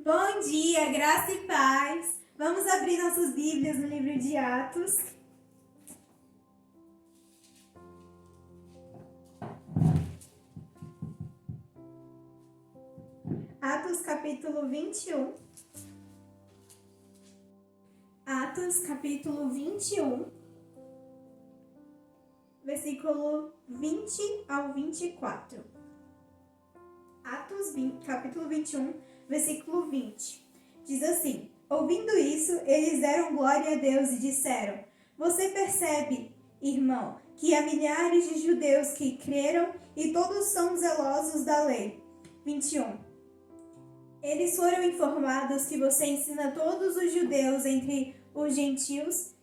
Bom dia, graça e paz. Vamos abrir nossas Bíblias no livro de Atos. Atos capítulo 21. Atos capítulo 21, versículo 20 ao 24. Atos capítulo 21, versículo 20. Diz assim: ouvindo isso, eles deram glória a Deus e disseram: você percebe, irmão, que há milhares de judeus que creram e todos são zelosos da lei. 21. Eles foram informados que você ensina todos os judeus entre os gentios,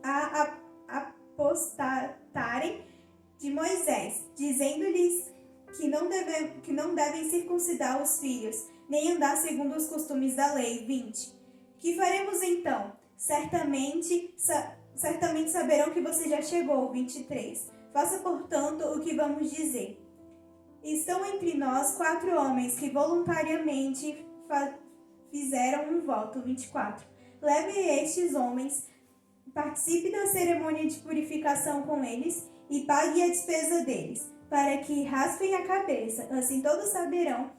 a apostatarem de Moisés, dizendo-lhes que não devem circuncidar os filhos, nem andar segundo os costumes da lei. 20. Que faremos então? Certamente saberão que você já chegou. 23. Faça, portanto, o que vamos dizer. Estão entre nós 4 homens que voluntariamente fizeram um voto. 24. Leve estes homens, participe da cerimônia de purificação com eles e pague a despesa deles, para que raspem a cabeça. Assim todos saberão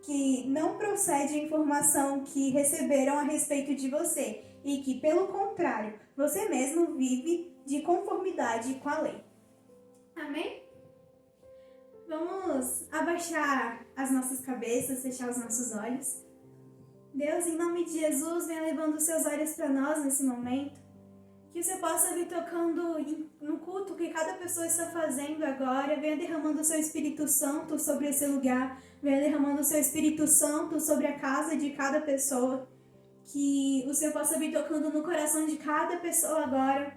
que não procede a informação que receberam a respeito de você e que, pelo contrário, você mesmo vive de conformidade com a lei. Amém? Vamos abaixar as nossas cabeças, fechar os nossos olhos. Deus, em nome de Jesus, venha levando os seus olhos para nós nesse momento. Que você possa vir tocando no culto que cada pessoa está fazendo agora. Venha derramando o seu Espírito Santo sobre esse lugar. Venha derramando o seu Espírito Santo sobre a casa de cada pessoa. Que o Senhor possa vir tocando no coração de cada pessoa agora.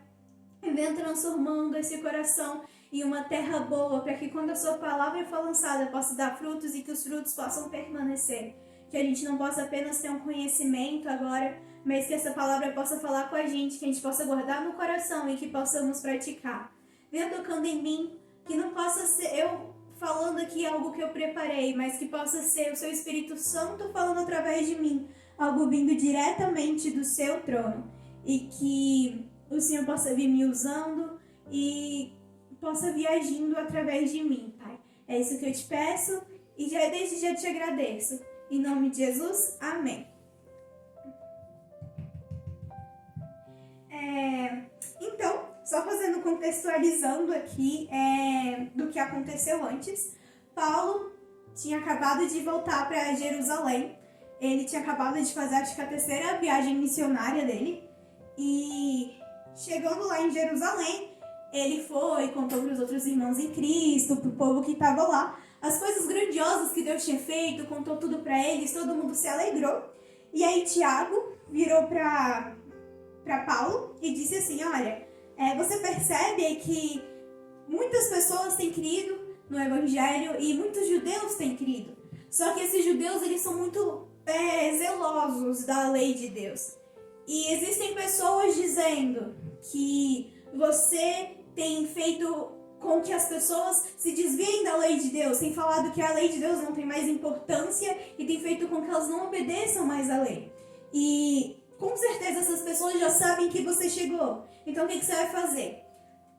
E venha transformando esse coração em uma terra boa, para que quando a sua palavra for lançada possa dar frutos e que os frutos possam permanecer. Que a gente não possa apenas ter um conhecimento agora, mas que essa palavra possa falar com a gente, que a gente possa guardar no coração e que possamos praticar. Venha tocando em mim, que não possa ser eu falando aqui algo que eu preparei, mas que possa ser o seu Espírito Santo falando através de mim, algo vindo diretamente do seu trono. E que o Senhor possa vir me usando e possa vir agindo através de mim, Pai. É isso que eu te peço e desde já te agradeço. Em nome de Jesus, amém. Então, só contextualizando aqui do que aconteceu antes, Paulo tinha acabado de voltar para Jerusalém. Ele tinha acabado de fazer, acho que a 3ª viagem missionária dele. E chegando lá em Jerusalém, ele foi e contou para os outros irmãos em Cristo, para o povo que estava lá, as coisas grandiosas que Deus tinha feito, contou tudo para eles, todo mundo se alegrou. E aí Tiago virou para Paulo e disse assim: olha, você percebe que muitas pessoas têm crido no Evangelho e muitos judeus têm crido. Só que esses judeus, eles são muito zelosos da lei de Deus. E existem pessoas dizendo que você tem feito com que as pessoas se desviem da lei de Deus, tem falado que a lei de Deus não tem mais importância e tem feito com que elas não obedeçam mais à lei. E com certeza essas pessoas já sabem que você chegou. Então o que você vai fazer?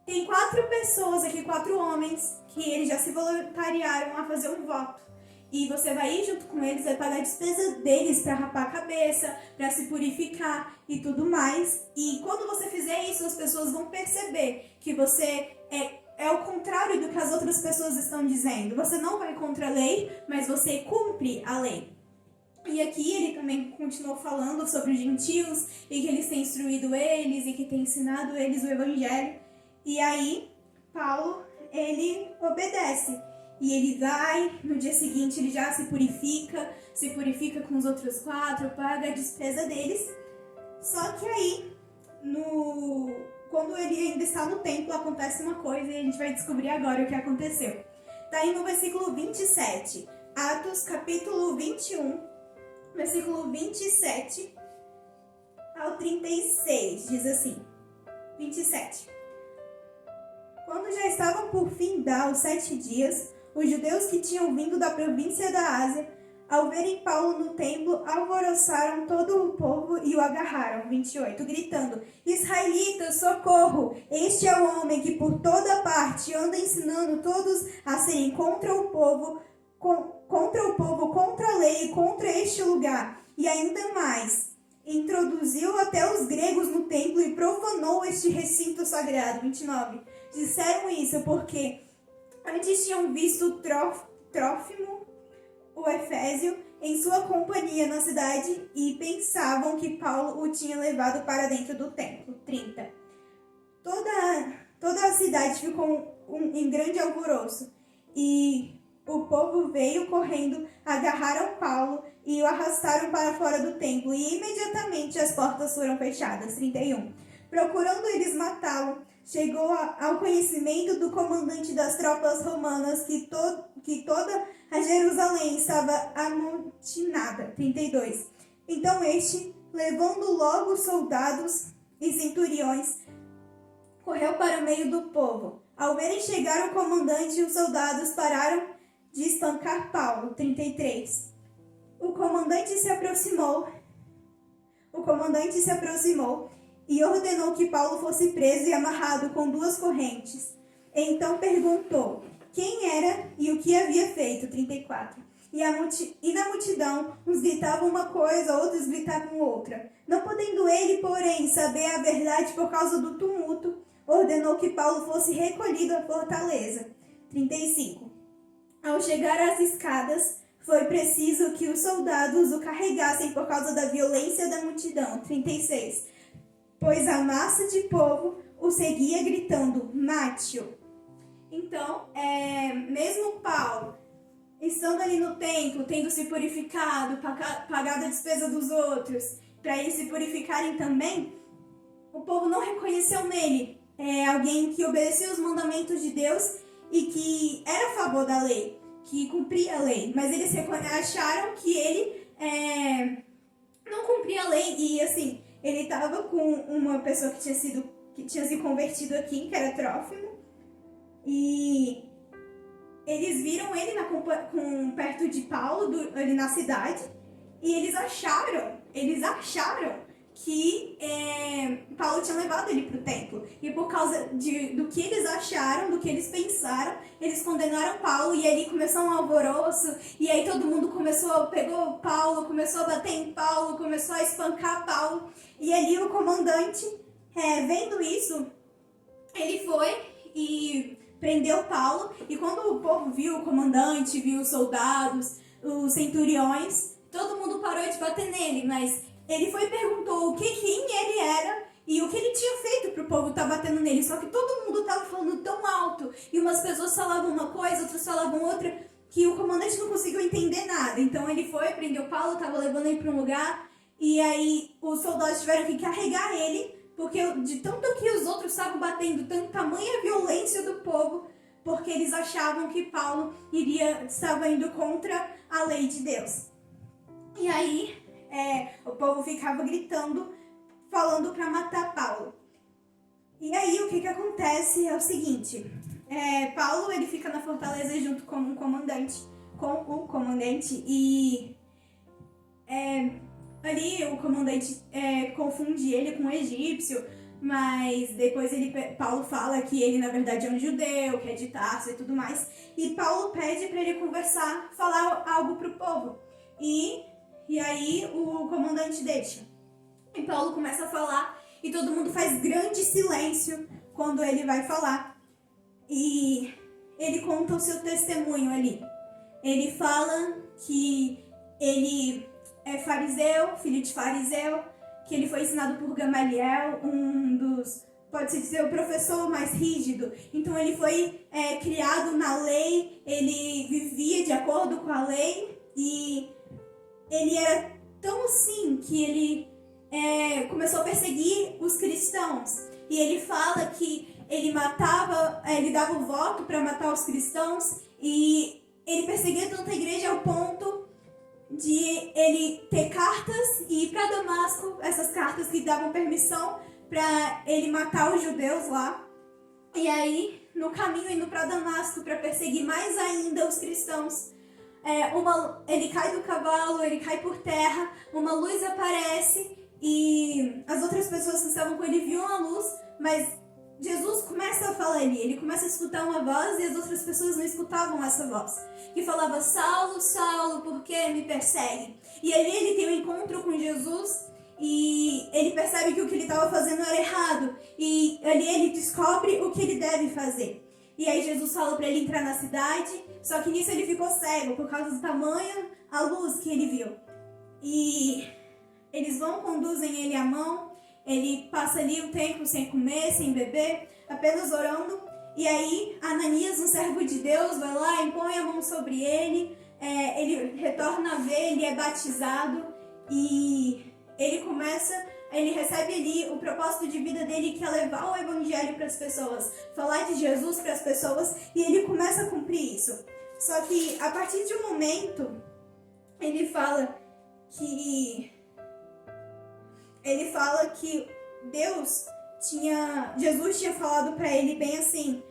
Tem 4 pessoas aqui, 4 homens, que eles já se voluntariaram a fazer um voto. E você vai ir junto com eles, vai pagar a despesa deles para rapar a cabeça, para se purificar e tudo mais. E quando você fizer isso, as pessoas vão perceber que você é o contrário do que as outras pessoas estão dizendo. Você não vai contra a lei, mas você cumpre a lei. E aqui ele também continuou falando sobre os gentios e que eles têm instruído eles e que têm ensinado eles o Evangelho. E aí, Paulo, ele obedece. E ele vai, no dia seguinte ele já se purifica com os outros 4, paga a despesa deles. Só que aí, quando ele ainda está no templo, acontece uma coisa e a gente vai descobrir agora o que aconteceu. Está aí no versículo 27, Atos capítulo 21, versículo 27 ao 36, diz assim, 27. Quando já estavam por findar os 7 dias, Os judeus que tinham vindo da província da Ásia, ao verem Paulo no templo, alvoroçaram todo o povo e o agarraram, 28, gritando: Israelitas, socorro! Este é o homem que por toda parte anda ensinando todos a serem contra o povo, contra a lei e contra este lugar. E ainda mais, introduziu até os gregos no templo e profanou este recinto sagrado, 29. Disseram isso porque antes tinham visto Trófimo, o Efésio, em sua companhia na cidade e pensavam que Paulo o tinha levado para dentro do templo. 30. Toda a cidade ficou em grande alvoroço e o povo veio correndo, agarraram Paulo e o arrastaram para fora do templo e imediatamente as portas foram fechadas. 31. Procurando eles matá-lo, chegou ao conhecimento do comandante das tropas romanas que toda a Jerusalém estava amotinada. 32. Então este, levando logo os soldados e centuriões, correu para o meio do povo. Ao verem chegar o comandante e os soldados pararam de espancar Paulo. 33. O comandante se aproximou e ordenou que Paulo fosse preso e amarrado com 2 correntes. Então perguntou quem era e o que havia feito. 34. E na multidão, uns gritavam uma coisa, outros gritavam outra. Não podendo ele, porém, saber a verdade por causa do tumulto, ordenou que Paulo fosse recolhido à fortaleza. 35. Ao chegar às escadas, foi preciso que os soldados o carregassem por causa da violência da multidão. 36. Pois a massa de povo o seguia gritando: mate-o. Então, mesmo Paulo, estando ali no templo, tendo se purificado, pagado a despesa dos outros, para eles se purificarem também, o povo não reconheceu nele alguém que obedecia os mandamentos de Deus e que era a favor da lei, que cumpria a lei, mas eles acharam que ele não cumpria a lei e assim, ele estava com uma pessoa que tinha se convertido aqui, que era Trófimo, e eles viram ele perto de Paulo, ali na cidade, e eles acharam que Paulo tinha levado ele para o templo. E por causa do que eles acharam, do que eles pensaram, eles condenaram Paulo e ali começou um alvoroço. E aí todo mundo pegou Paulo, começou a bater em Paulo, começou a espancar Paulo. E ali o comandante, vendo isso, ele foi e prendeu Paulo. E quando o povo viu o comandante, viu os soldados, os centuriões, todo mundo parou de bater nele, mas ele foi e perguntou quem ele era e o que ele tinha feito para o povo estar batendo nele. Só que todo mundo estava falando tão alto e umas pessoas falavam uma coisa, outras falavam outra, que o comandante não conseguiu entender nada. Então ele foi, prendeu Paulo, estava levando ele para um lugar e aí os soldados tiveram que carregar ele, porque de tanto que os outros estavam batendo, tamanha violência do povo, porque eles achavam que Paulo estava indo contra a lei de Deus. E aí o povo ficava gritando, falando para matar Paulo. E aí o que acontece é o seguinte, Paulo ele fica na fortaleza junto com o comandante e ali o comandante confunde ele com um egípcio, mas depois Paulo fala que ele na verdade é um judeu, que é de Tarso e tudo mais, e Paulo pede para ele conversar, falar algo pro povo, e aí o comandante deixa. E Paulo começa a falar e todo mundo faz grande silêncio quando ele vai falar. E ele conta o seu testemunho ali. Ele fala que ele é fariseu, filho de fariseu, que ele foi ensinado por Gamaliel, pode-se dizer, o professor mais rígido. Então ele foi criado na lei, ele vivia de acordo com a lei e ele era tão assim que ele começou a perseguir os cristãos. E ele fala que ele dava o voto para matar os cristãos e ele perseguia tanta igreja ao ponto de ele ter cartas e ir para Damasco, essas cartas que davam permissão para ele matar os judeus lá. E aí no caminho indo para Damasco para perseguir mais ainda os cristãos, ele cai do cavalo, ele cai por terra, uma luz aparece e as outras pessoas que estavam com ele viam a luz, mas Jesus começa a falar ali, ele começa a escutar uma voz e as outras pessoas não escutavam essa voz, que falava: Saulo, Saulo, por que me persegue? E ali ele tem um encontro com Jesus e ele percebe que o que ele estava fazendo era errado e ali ele descobre o que ele deve fazer. E aí Jesus fala para ele entrar na cidade, só que nisso ele ficou cego por causa do tamanho a luz que ele viu. E eles conduzem ele à mão, ele passa ali um tempo sem comer, sem beber, apenas orando. E aí Ananias, um servo de Deus, vai lá, impõe a mão sobre ele, ele retorna a ver, ele é batizado e ele recebe ali o propósito de vida dele, que é levar o evangelho para as pessoas, falar de Jesus para as pessoas, e ele começa a cumprir isso. Só que a partir de um momento, ele fala que Jesus tinha falado para ele bem assim,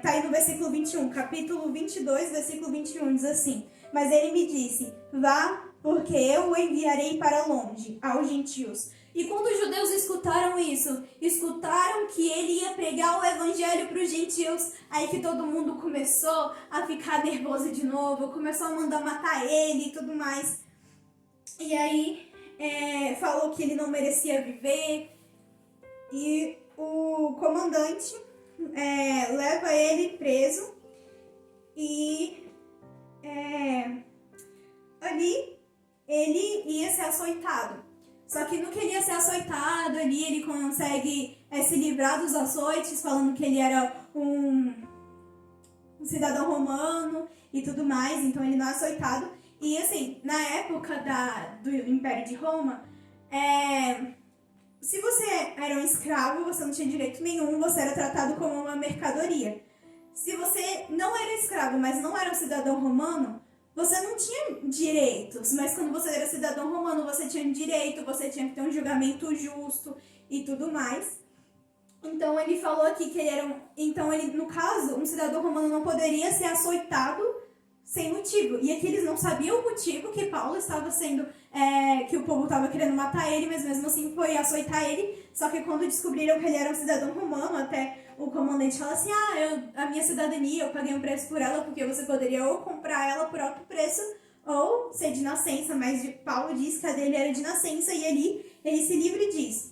tá aí no versículo 21, capítulo 22, versículo 21, diz assim: mas ele me disse, vá, porque eu o enviarei para longe, aos gentios. E quando os judeus escutaram isso, escutaram que ele ia pregar o evangelho para os gentios, aí que todo mundo começou a ficar nervoso de novo, começou a mandar matar ele e tudo mais. E aí falou que ele não merecia viver, e o comandante leva ele preso, e ali ele ia ser açoitado. Só que no que ele ia ser açoitado, ali ele consegue se livrar dos açoites, falando que ele era um cidadão romano e tudo mais, então ele não é açoitado. E assim, na época do Império de Roma, se você era um escravo, você não tinha direito nenhum, você era tratado como uma mercadoria. Se você não era escravo, mas não era um cidadão romano, você não tinha direitos, mas quando você era cidadão romano, você tinha direito, você tinha que ter um julgamento justo e tudo mais. Então ele falou aqui que no caso, um cidadão romano não poderia ser açoitado sem motivo. E aqui eles não sabiam o motivo que Paulo estava sendo, que o povo estava querendo matar ele, mas mesmo assim foi açoitar ele. Só que quando descobriram que ele era um cidadão romano, até o comandante fala assim: a minha cidadania, eu paguei um preço por ela, porque você poderia ou comprar ela por alto preço, ou ser de nascença. Mas Paulo diz que a dele era de nascença, e ali ele se livra disso.